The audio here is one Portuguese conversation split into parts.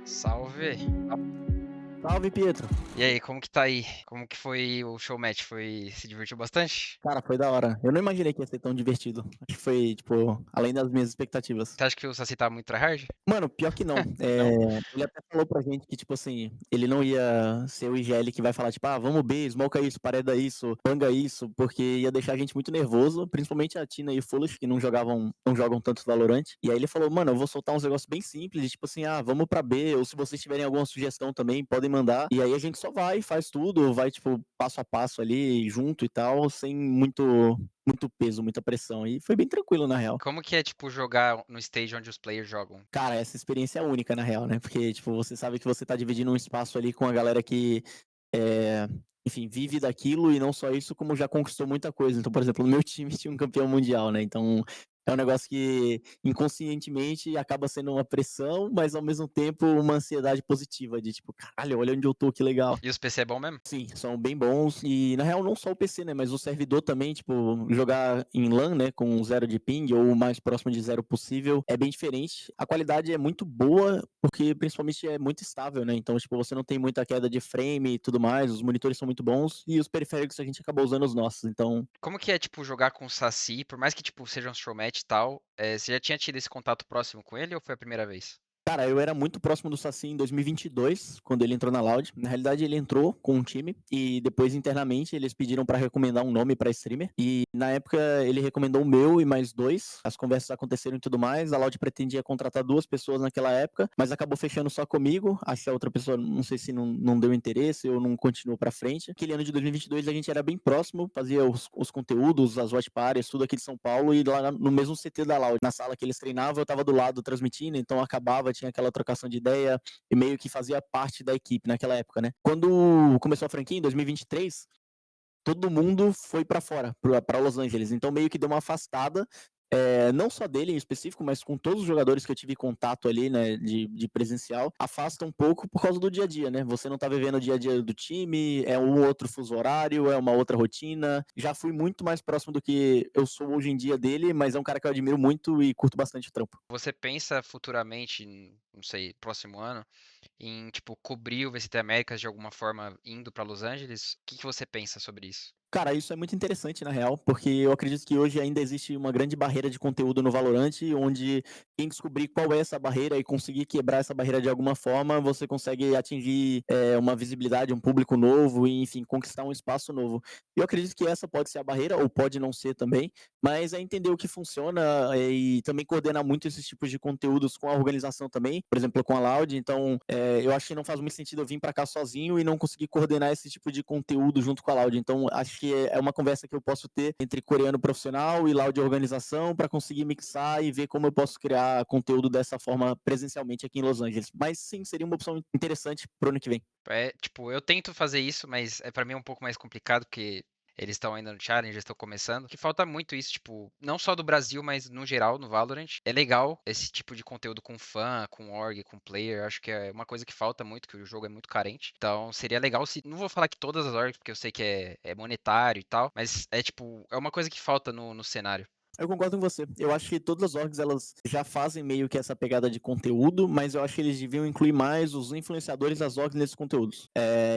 Salve. Salve, Pietro. E aí, como que tá aí? Como que foi o show match? Se divertiu bastante? Cara, foi da hora. Eu não imaginei que ia ser tão divertido. Acho que foi, tipo, além das minhas expectativas. Você acha que o Saci tá muito tryhard? Mano, pior que não. Não? Ele até falou pra gente que, tipo assim, ele não ia ser o IGL que vai falar, tipo, vamos B, smoca isso, pareda isso, panga isso, porque ia deixar a gente muito nervoso, principalmente a Tina e o Foolish, que não jogam tanto Valorant. E aí ele falou, mano, eu vou soltar uns negócios bem simples, de, tipo assim, vamos pra B, ou se vocês tiverem alguma sugestão também, podem mandar. E aí a gente só vai, faz tudo, vai, tipo, passo a passo ali, junto e tal, sem muito peso, muita pressão. E foi bem tranquilo, na real. Como que é, tipo, jogar no stage onde os players jogam? Cara, essa experiência é única, na real, né? Porque, tipo, você sabe que você tá dividindo um espaço ali com a galera que, é, enfim, vive daquilo e não só isso, como já conquistou muita coisa. Então, por exemplo, no meu time tinha um campeão mundial, né? Então, é um negócio que inconscientemente acaba sendo uma pressão, mas ao mesmo tempo uma ansiedade positiva, de tipo, caralho, olha onde eu tô, que legal. E os PC é bom mesmo? Sim, são bem bons. E na real, não só o PC, né? Mas o servidor também, tipo, jogar em LAN, né? Com zero de ping ou o mais próximo de zero possível, é bem diferente. A qualidade é muito boa, porque principalmente é muito estável, né? Então, tipo, você não tem muita queda de frame e tudo mais. Os monitores são muito bons e os periféricos a gente acabou usando os nossos. Então, Como que é, tipo, jogar com o Saci? Por mais que, tipo, seja um show match e tal, você já tinha tido esse contato próximo com ele ou foi a primeira vez? cara, eu era muito próximo do Saci em 2022, quando ele entrou na Loud. Na realidade, ele entrou com um time e depois internamente eles pediram pra recomendar um nome pra streamer. E na época ele recomendou o meu e mais dois. As conversas aconteceram e tudo mais. A Loud pretendia contratar duas pessoas naquela época, mas acabou fechando só comigo. Acho que a outra pessoa, não sei se não deu interesse ou não continuou pra frente. Aquele ano de 2022 a gente era bem próximo, fazia os conteúdos, as watch parties, tudo aqui de São Paulo e lá no mesmo CT da Loud. Na sala que eles treinavam, eu tava do lado transmitindo, então acabava, tinha aquela trocação de ideia e meio que fazia parte da equipe naquela época, né? Quando começou a franquia, em 2023, todo mundo foi pra fora, pra Los Angeles. Então meio que deu uma afastada, não só dele em específico, mas com todos os jogadores que eu tive contato ali, né, de presencial, afasta um pouco por causa do dia a dia, né? Você não tá vivendo o dia a dia do time, é um outro fuso horário, é uma outra rotina. Já fui muito mais próximo do que eu sou hoje em dia dele, mas é um cara que eu admiro muito e curto bastante o trampo. Você pensa futuramente, não sei, próximo ano, em, tipo, cobrir o VCT Américas de alguma forma indo pra Los Angeles? O que que você pensa sobre isso? Cara, isso é muito interessante, na real, porque eu acredito que hoje ainda existe uma grande barreira de conteúdo no Valorant, onde quem descobrir qual é essa barreira e conseguir quebrar essa barreira de alguma forma, você consegue atingir uma visibilidade, um público novo e, enfim, conquistar um espaço novo. Eu acredito que essa pode ser a barreira, ou pode não ser também, mas é entender o que funciona e também coordenar muito esses tipos de conteúdos com a organização também, por exemplo, com a Loud. Então, eu acho que não faz muito sentido eu vir para cá sozinho e não conseguir coordenar esse tipo de conteúdo junto com a Loud. Então, acho que é uma conversa que eu posso ter entre coreano profissional e Loud organização para conseguir mixar e ver como eu posso criar conteúdo dessa forma presencialmente aqui em Los Angeles. Mas sim, seria uma opção interessante pro ano que vem. É, tipo, eu tento fazer isso, mas para mim é um pouco mais complicado, porque eles estão ainda no challenge, estão começando. Que falta muito isso, tipo, não só do Brasil, mas no geral, no Valorant. É legal esse tipo de conteúdo com fã, com org, com player. Acho que é uma coisa que falta muito, que o jogo é muito carente. Então, seria legal se. Não vou falar que todas as orgs, porque eu sei que é monetário e tal, mas é tipo, é uma coisa que falta no cenário. Eu concordo com você. Eu acho que todas as orgs elas já fazem meio que essa pegada de conteúdo, mas eu acho que eles deviam incluir mais os influenciadores das orgs nesses conteúdos.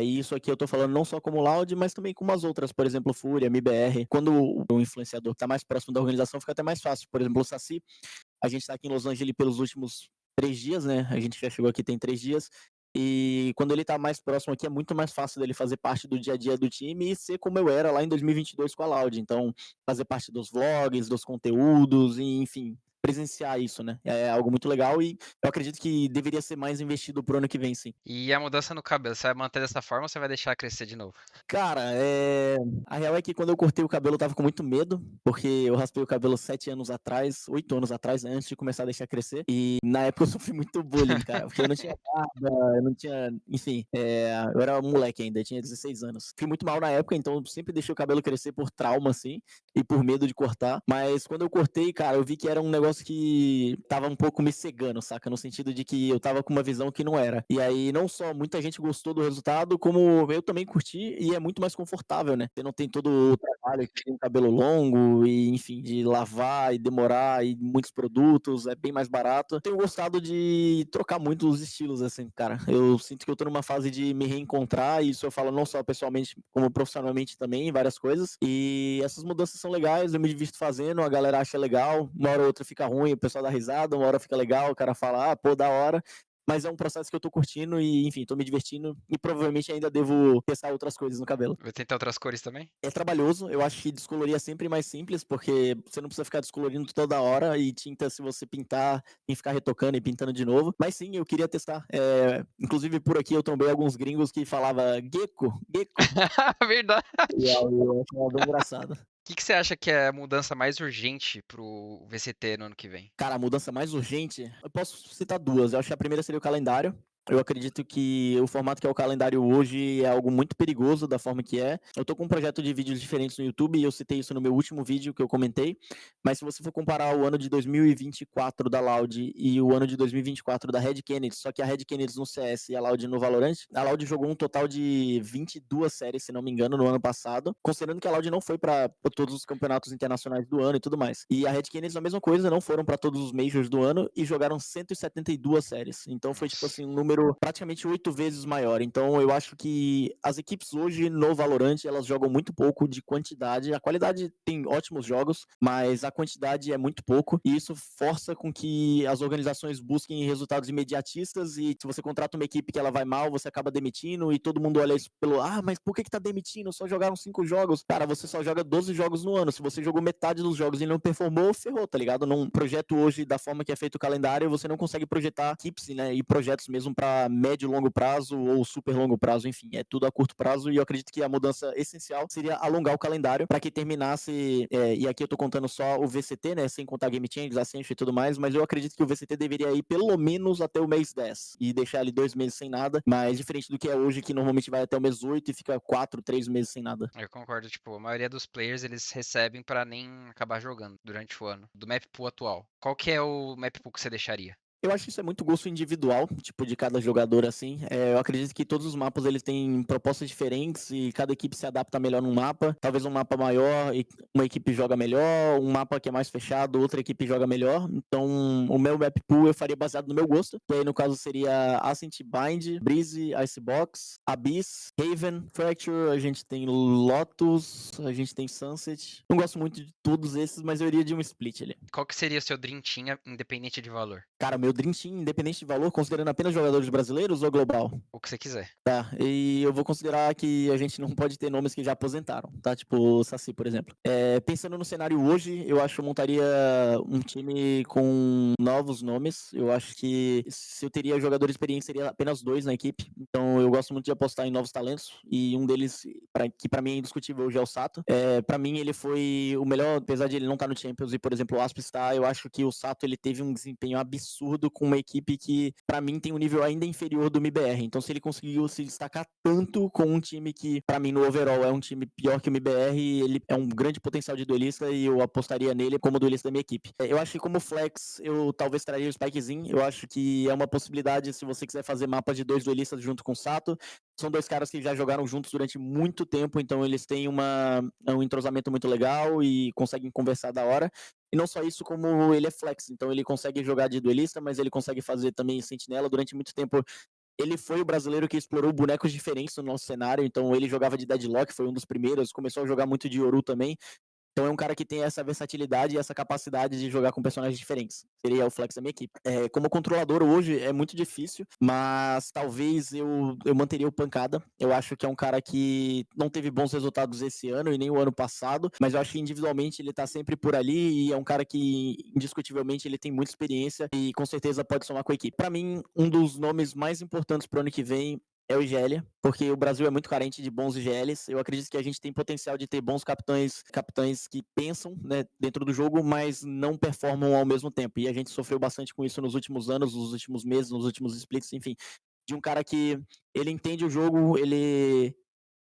E isso aqui eu tô falando não só como Loud, mas também como as outras, por exemplo, Fúria, MBR. Quando o influenciador tá mais próximo da organização, fica até mais fácil. Por exemplo, o Saci, a gente tá aqui em Los Angeles pelos últimos 3 dias, né? A gente já chegou aqui tem 3 dias. E quando ele tá mais próximo aqui, é muito mais fácil dele fazer parte do dia a dia do time e ser como eu era lá em 2022 com a Loud. Então, fazer parte dos vlogs, dos conteúdos, e, enfim, presenciar isso, né? É algo muito legal e eu acredito que deveria ser mais investido pro ano que vem, sim. E a mudança no cabelo, você vai manter dessa forma ou você vai deixar crescer de novo? Cara, a real é que quando eu cortei o cabelo eu tava com muito medo, porque eu raspei o cabelo 7 anos atrás, 8 anos atrás, né, antes de começar a deixar crescer. E na época eu sofri muito bullying, cara, porque eu não tinha barba, eu não tinha, enfim, eu era um moleque ainda, eu tinha 16 anos. Fui muito mal na época, então eu sempre deixei o cabelo crescer por trauma, assim, e por medo de cortar. Mas quando eu cortei, cara, eu vi que era um negócio que tava um pouco me cegando, saca? No sentido de que eu tava com uma visão que não era. E aí, não só muita gente gostou do resultado, como eu também curti e é muito mais confortável, né? Você não tem todo o trabalho, que tem um cabelo longo e, enfim, de lavar e demorar e muitos produtos, é bem mais barato. Tenho gostado de trocar muito os estilos, assim, cara. Eu sinto que eu tô numa fase de me reencontrar, e isso eu falo não só pessoalmente, como profissionalmente também, várias coisas. E essas mudanças são legais, eu me divirto fazendo, a galera acha legal, uma hora ou outra fica ruim, o pessoal dá risada, uma hora fica legal, o cara fala, ah, pô, da hora. Mas é um processo que eu tô curtindo e, enfim, tô me divertindo e provavelmente ainda devo testar outras coisas no cabelo. Vai tentar outras cores também? É trabalhoso, eu acho que descolorir é sempre mais simples, porque você não precisa ficar descolorindo toda hora e tinta, se você pintar, tem que ficar retocando e pintando de novo. Mas sim, eu queria testar. Inclusive, por aqui eu trombei alguns gringos que falavam gecko, gecko. Verdade. E aí eu achava bem engraçado. O que que você acha que é a mudança mais urgente para o VCT no ano que vem? Cara, a mudança mais urgente, eu posso citar duas. Eu acho que a primeira seria o calendário. Eu acredito que o formato que é o calendário hoje é algo muito perigoso da forma que é. Eu tô com um projeto de vídeos diferentes no YouTube e eu citei isso no meu último vídeo que eu comentei. Mas se você for comparar o ano de 2024 da Loud e o ano de 2024 da Red Kennedy, só que a Red Kennedy no CS e a Loud no Valorant, a Loud jogou um total de 22 séries, se não me engano, no ano passado, considerando que a Loud não foi para todos os campeonatos internacionais do ano e tudo mais. E a Red Kennedy a mesma coisa, não foram para todos os majors do ano e jogaram 172 séries. Então foi tipo Nossa. assim um número praticamente 8 vezes maior. Então eu acho que as equipes hoje no Valorant, elas jogam muito pouco de quantidade. A qualidade tem ótimos jogos, mas a quantidade é muito pouco, e isso força com que as organizações busquem resultados imediatistas, e se você contrata uma equipe que ela vai mal, você acaba demitindo, e todo mundo olha isso pelo, mas por que tá demitindo? Só jogaram 5 jogos. Cara, você só joga 12 jogos no ano. Se você jogou metade dos jogos e não performou, ferrou, tá ligado? Num projeto hoje, da forma que é feito o calendário, você não consegue projetar equipes, né, e projetos mesmo para médio e longo prazo ou super longo prazo, enfim, é tudo a curto prazo, e eu acredito que a mudança essencial seria alongar o calendário para que terminasse, e aqui eu tô contando só o VCT, né, sem contar Game Changers, Ascension e tudo mais, mas eu acredito que o VCT deveria ir pelo menos até o mês 10 e deixar ali 2 meses sem nada, mas diferente do que é hoje, que normalmente vai até o mês 8 e fica 4, 3 meses sem nada. Eu concordo, tipo, a maioria dos players eles recebem pra nem acabar jogando durante o ano. Do map pool atual. Qual que é o map pool que você deixaria? Eu acho que isso é muito gosto individual, tipo, de cada jogador, assim. Eu acredito que todos os mapas, eles têm propostas diferentes e cada equipe se adapta melhor num mapa. Talvez um mapa maior e uma equipe joga melhor, um mapa que é mais fechado, outra equipe joga melhor. Então, o meu map pool eu faria baseado no meu gosto. E aí, no caso, seria Ascent, Bind, Breeze, Icebox, Abyss, Haven, Fracture, a gente tem Lotus, a gente tem Sunset. Não gosto muito de todos esses, mas eu iria de um split ali. Qual que seria o seu Dream Team independente de valor? Cara, meu Dream Team, independente de valor, considerando apenas jogadores brasileiros ou global? O que você quiser. Tá, e eu vou considerar que a gente não pode ter nomes que já aposentaram, tá? Tipo o Saci, por exemplo. Pensando no cenário hoje, eu acho que eu montaria um time com novos nomes. Eu acho que se eu teria jogador experiente, seria apenas 2 na equipe. Então eu gosto muito de apostar em novos talentos. E um deles, que pra mim é indiscutível hoje, é o Sato. Pra mim ele foi o melhor, apesar de ele não estar no Champions e, por exemplo, o Asp está, eu acho que o Sato ele teve um desempenho absurdo com uma equipe que, pra mim, tem um nível ainda inferior do MIBR. Então se ele conseguiu se destacar tanto com um time que, pra mim, no overall é um time pior que o MBR, ele é um grande potencial de duelista e eu apostaria nele como duelista da minha equipe. Eu acho que como flex, eu talvez traria o Spikezinho. Eu acho que é uma possibilidade se você quiser fazer mapa de 2 duelistas junto com o Sato. São 2 caras que já jogaram juntos durante muito tempo, então eles têm um entrosamento muito legal e conseguem conversar da hora. E não só isso, como ele é flex, então ele consegue jogar de duelista, mas ele consegue fazer também sentinela. Durante muito tempo ele foi o brasileiro que explorou bonecos diferentes no nosso cenário, então ele jogava de Deadlock, foi um dos primeiros, começou a jogar muito de Yoru também. Então é um cara que tem essa versatilidade e essa capacidade de jogar com personagens diferentes. Seria o flex da minha equipe. Como controlador hoje é muito difícil, mas talvez eu manteria o Pancada. Eu acho que é um cara que não teve bons resultados esse ano e nem o ano passado, mas eu acho que individualmente ele tá sempre por ali e é um cara que indiscutivelmente ele tem muita experiência e com certeza pode somar com a equipe. Para mim, um dos nomes mais importantes pro ano que vem é o IGL, porque o Brasil é muito carente de bons IGLs. Eu acredito que a gente tem potencial de ter bons capitães que pensam, né, dentro do jogo, mas não performam ao mesmo tempo. E a gente sofreu bastante com isso nos últimos anos, nos últimos meses, nos últimos splits, enfim. De um cara que ele entende o jogo, ele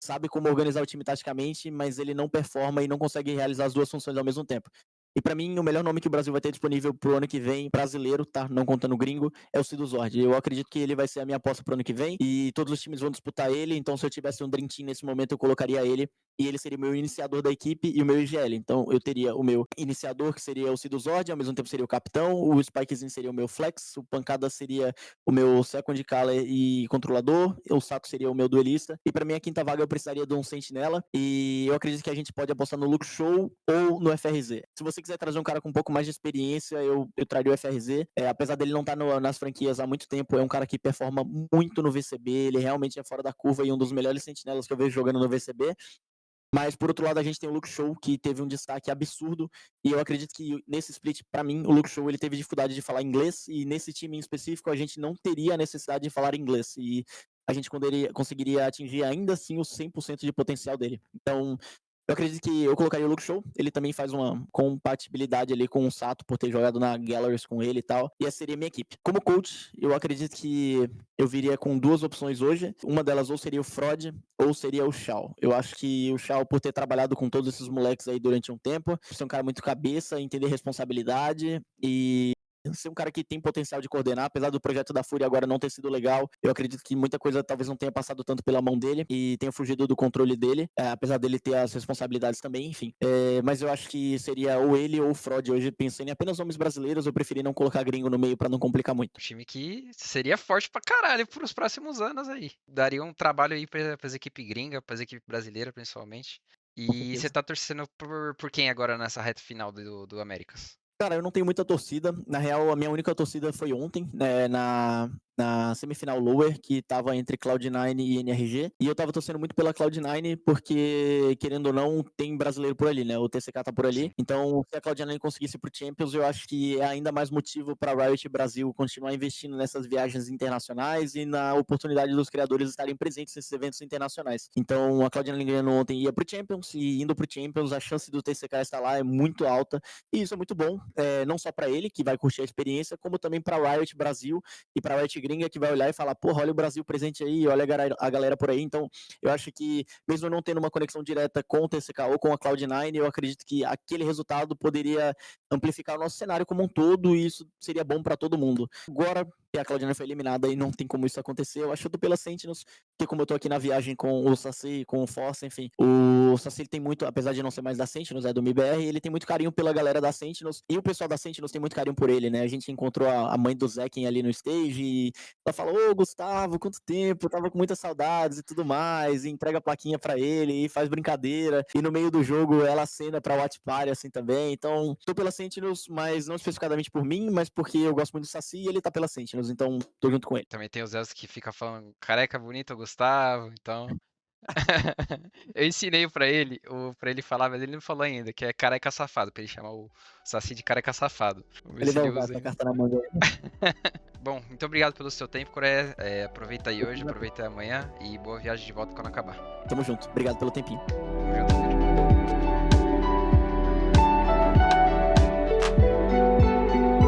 sabe como organizar o time taticamente, mas ele não performa e não consegue realizar as 2 funções ao mesmo tempo. E pra mim, o melhor nome que o Brasil vai ter disponível pro ano que vem, brasileiro, tá? Não contando gringo, é o Cido Zord. Eu acredito que ele vai ser a minha aposta pro ano que vem e todos os times vão disputar ele, então se eu tivesse um Dream Team nesse momento, eu colocaria ele. e ele seria o meu iniciador da equipe e o meu IGL. Então eu teria o meu iniciador, que seria o Cido Zord, ao mesmo tempo seria o capitão, o Spikezinho seria o meu flex, o Pancada seria o meu second caller e controlador, o Sato seria o meu duelista, e pra mim a quinta vaga eu precisaria de um sentinela, e eu acredito que a gente pode apostar no Luke Show ou no FRZ. Se você quiser trazer um cara com um pouco mais de experiência, eu traria o FRZ, apesar dele não estar nas franquias há muito tempo, é um cara que performa muito no VCB, ele realmente é fora da curva e um dos melhores sentinelas que eu vejo jogando no VCB. Mas, por outro lado, a gente tem o Luke Show, que teve um destaque absurdo, e eu acredito que nesse split, pra mim, o Luke Show ele teve dificuldade de falar inglês, e nesse time em específico a gente não teria a necessidade de falar inglês, e a gente conseguiria atingir ainda assim o 100% de potencial dele. Então, eu acredito que eu colocaria o Luke Show, ele também faz uma compatibilidade ali com o Sato, por ter jogado na Galleries com ele e tal, e essa seria a minha equipe. Como coach, eu acredito que eu viria com duas opções hoje, uma delas ou seria o Frod, ou seria o Shao. Eu acho que o Shao, por ter trabalhado com todos esses moleques aí durante um tempo, ser um cara muito cabeça, entender responsabilidade e ser um cara que tem potencial de coordenar, apesar do projeto da Fúria agora não ter sido legal, eu acredito que muita coisa talvez não tenha passado tanto pela mão dele e tenha fugido do controle dele, apesar dele ter as responsabilidades também, enfim. Mas eu acho que seria ou ele ou o Frod. Hoje, pensando em apenas nomes brasileiros, eu preferi não colocar gringo no meio pra não complicar muito. Um time que seria forte pra caralho pros próximos anos aí. Daria um trabalho aí pras equipes gringas, pras equipes brasileiras principalmente. Com E você certeza. tá torcendo por quem agora nessa reta final do Américas? Cara, eu não tenho muita torcida. Na real, a minha única torcida foi ontem, né, na semifinal Lower, que tava entre Cloud9 e NRG. E eu tava torcendo muito pela Cloud9, porque, querendo ou não, tem brasileiro por ali, né? O TCK tá por ali. Sim. Então, se a Cloud9 conseguisse pro Champions, eu acho que é ainda mais motivo pra Riot Brasil continuar investindo nessas viagens internacionais e na oportunidade dos criadores estarem presentes nesses eventos internacionais. Então, a Cloud9 ganhando ontem ia pro Champions, e indo pro Champions, a chance do TCK estar lá é muito alta. E isso é muito bom, não só para ele, que vai curtir a experiência, como também para Riot Brasil e para Riot Gringa, que vai olhar e falar, porra, olha o Brasil presente aí, olha a galera por aí. Então, eu acho que, mesmo não tendo uma conexão direta com o TCK ou com a Cloud9, eu acredito que aquele resultado poderia amplificar o nosso cenário como um todo, e isso seria bom para todo mundo. Agora que a Cloud9 foi eliminada e não tem como isso acontecer, eu acho que eu tô pela Sentinels, porque como eu tô aqui na viagem com o Saci, com o Force, enfim, o Saci ele tem muito, apesar de não ser mais da Sentinels, é do MIBR, ele tem muito carinho pela galera da Sentinels, e o pessoal da Sentinels tem muito carinho por ele, né? A gente encontrou a mãe do Zekken ali no stage, e ela falou, ô Gustavo, quanto tempo, tava com muitas saudades e tudo mais, e entrega a plaquinha pra ele, e faz brincadeira, e no meio do jogo ela acena pra Watch Party assim também. Então, tô pela Sentinels, mas não especificadamente por mim, mas porque eu gosto muito do Saci e ele tá pela Sentinels, então tô junto com ele. Também tem os Elsos que fica falando careca bonito, Gustavo, então. Eu ensinei pra ele falar, mas ele não falou ainda, que é careca safado, pra ele chamar o Saci de careca safado. Vamos ver Ele se vai ele usar usa essa ainda. carta na manga. Bom, muito obrigado pelo seu tempo, Coreia. Aproveita aí hoje, aproveita amanhã e boa viagem de volta quando acabar. Tamo junto. Obrigado pelo tempinho.